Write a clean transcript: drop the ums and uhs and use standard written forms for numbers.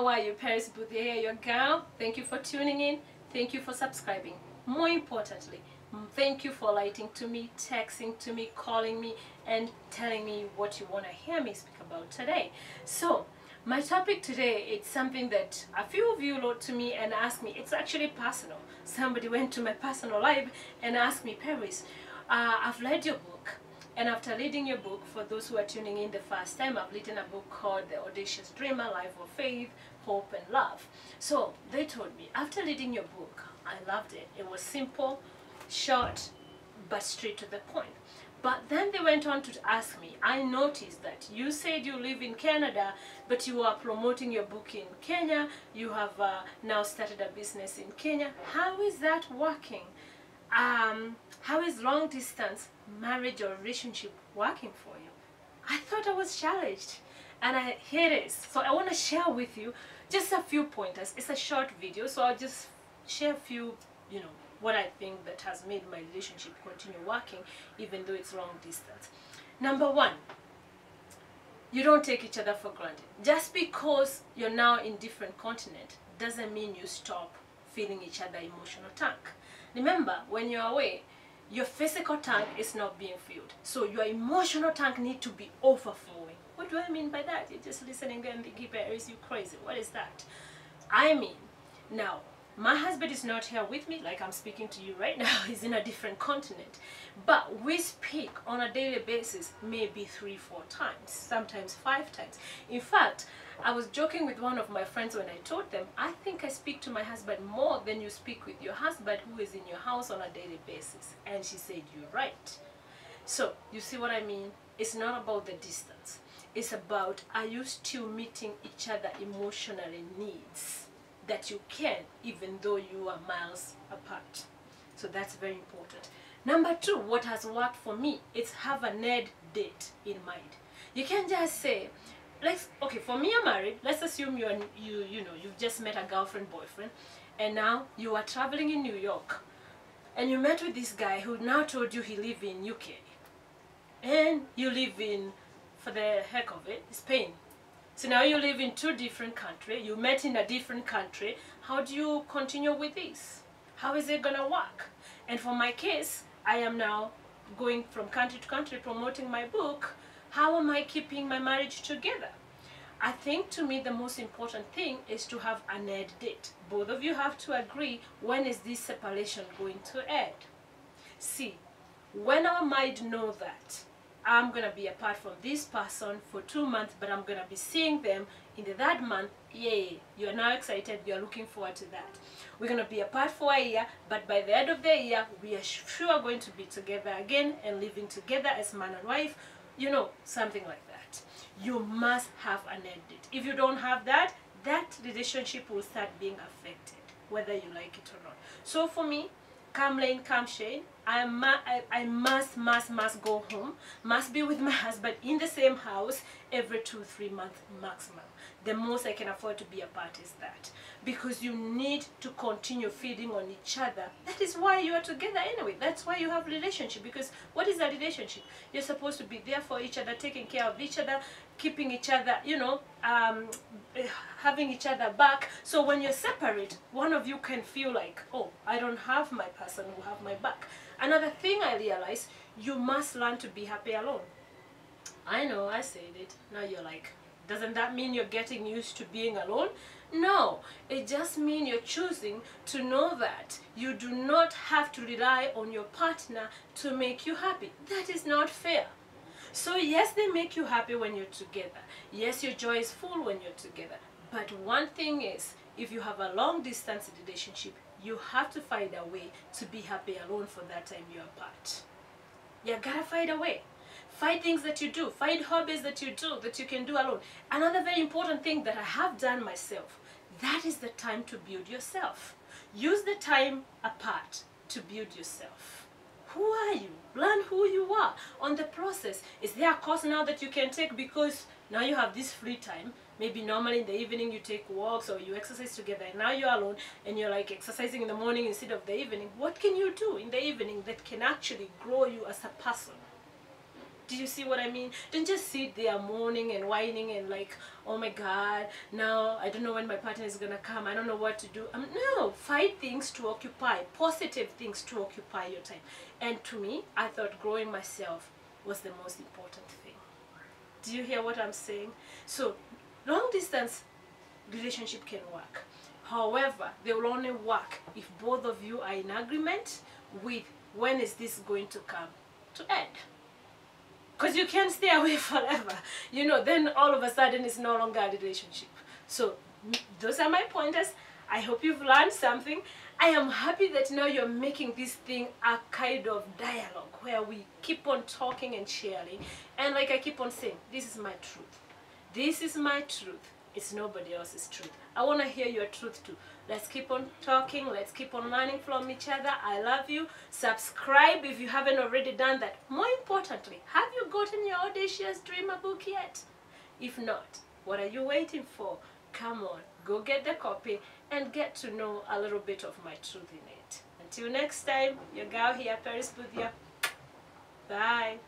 How are you? Paris Bouthia here, your girl. Thank you for tuning in. Thank you for subscribing. More importantly, thank you for writing to me, texting to me, calling me, and telling me what you want to hear me speak about today. So, my topic today is something that a few of you wrote to me and asked me. It's actually personal. Somebody went to my personal life and asked me, Paris, I've read your book. And after reading your book, for those who are tuning in the first time, I've written a book called The Audacious Dreamer, Life of Faith, Hope and Love. So they told me, after reading your book, I loved it. It was simple, short, but straight to the point. But then they went on to ask me, I noticed that you said you live in Canada, but you are promoting your book in Kenya. You have now started a business in Kenya. How is that working? How is long distance marriage or relationship working for you? I thought I was challenged, and here it is. So I want to share with you just a few pointers. It's a short video, so I'll just share a few, what I think that has made my relationship continue working even though it's long distance. Number one, you don't take each other for granted. Just because you're now in different continent doesn't mean you stop filling each other emotional tank. Remember, when you're away, your physical tank is not being filled. So your emotional tank needs to be overflowing. What do I mean by that? You're just listening and thinking, Paris, you crazy. What is that? I mean, now, my husband is not here with me, like I'm speaking to you right now. He's in a different continent. But we speak on a daily basis, maybe 3-4 times, sometimes 5 times. In fact, I was joking with one of my friends when I told them, I think I speak to my husband more than you speak with your husband who is in your house on a daily basis. And she said, you're right. So, you see what I mean? It's not about the distance. It's about, are you still meeting each other emotionally needs that you can, even though you are miles apart? So that's very important. Number two, what has worked for me is have an end date in mind. You can't just say, okay, for me, I'm married. Let's assume you've just met a girlfriend, boyfriend, and now you are traveling in New York, and you met with this guy who now told you he lives in UK, and you live in, for the heck of it, Spain. So now you live in 2 different countries. You met in a different country. How do you continue with this? How is it gonna work? And for my case, I am now going from country to country promoting my book. How am I keeping my marriage together? I think, to me, the most important thing is to have an end date. Both of you have to agree, when is this separation going to end? See, when our mind knows that I'm going to be apart from this person for 2 months, but I'm going to be seeing them in the third month, yay, you're now excited, you're looking forward to that. We're going to be apart for a year, but by the end of the year, we are sure going to be together again and living together as man and wife, something like that. You must have an end date. If you don't have that, that relationship will start being affected, whether you like it or not. So for me, come rain, come shade, I must go home, must be with my husband in the same house every 2-3 months maximum. The most I can afford to be apart is that. Because you need to continue feeding on each other. That is why you are together anyway. That's why you have a relationship. Because what is a relationship? You're supposed to be there for each other, taking care of each other, keeping each other, having each other back. So when you're separate, one of you can feel like, oh, I don't have my person who have my back. Another thing I realized, you must learn to be happy alone. I know, I said it. Now you're like, doesn't that mean you're getting used to being alone? No, it just means you're choosing to know that you do not have to rely on your partner to make you happy. That is not fair. So yes, they make you happy when you're together. Yes, your joy is full when you're together. But one thing is, if you have a long distance relationship, you have to find a way to be happy alone for that time you're apart. You gotta find a way. Find things that you do. Find hobbies that you do that you can do alone. Another very important thing that I have done myself, that is the time to build yourself. Use the time apart to build yourself. Who are you? Learn who you are. On the process, is there a course now that you can take because now you have this free time? Maybe normally in the evening you take walks or you exercise together, and now you're alone and you're like exercising in the morning instead of the evening. What can you do in the evening that can actually grow you as a person? Do you see what I mean? Don't just sit there moaning and whining and like, oh my God, now I don't know when my partner is gonna come, I don't know what to do. No, find things to occupy, positive things to occupy your time. And to me, I thought growing myself was the most important thing. Do you hear what I'm saying? So long distance relationship can work. However, they will only work if both of you are in agreement with when is this going to come to end. Because you can't stay away forever. You know, then all of a sudden it's no longer a relationship. So those are my pointers. I hope you've learned something. I am happy that now you're making this thing a kind of dialogue where we keep on talking and sharing. And like I keep on saying, this is my truth. This is my truth. It's nobody else's truth. I want to hear your truth too. Let's keep on talking. Let's keep on learning from each other. I love you. Subscribe if you haven't already done that. More importantly, have you gotten your Audacious Dreamer book yet? If not, what are you waiting for? Come on, go get the copy and get to know a little bit of my truth in it. Until next time, your girl here, Paris Budhia. Bye.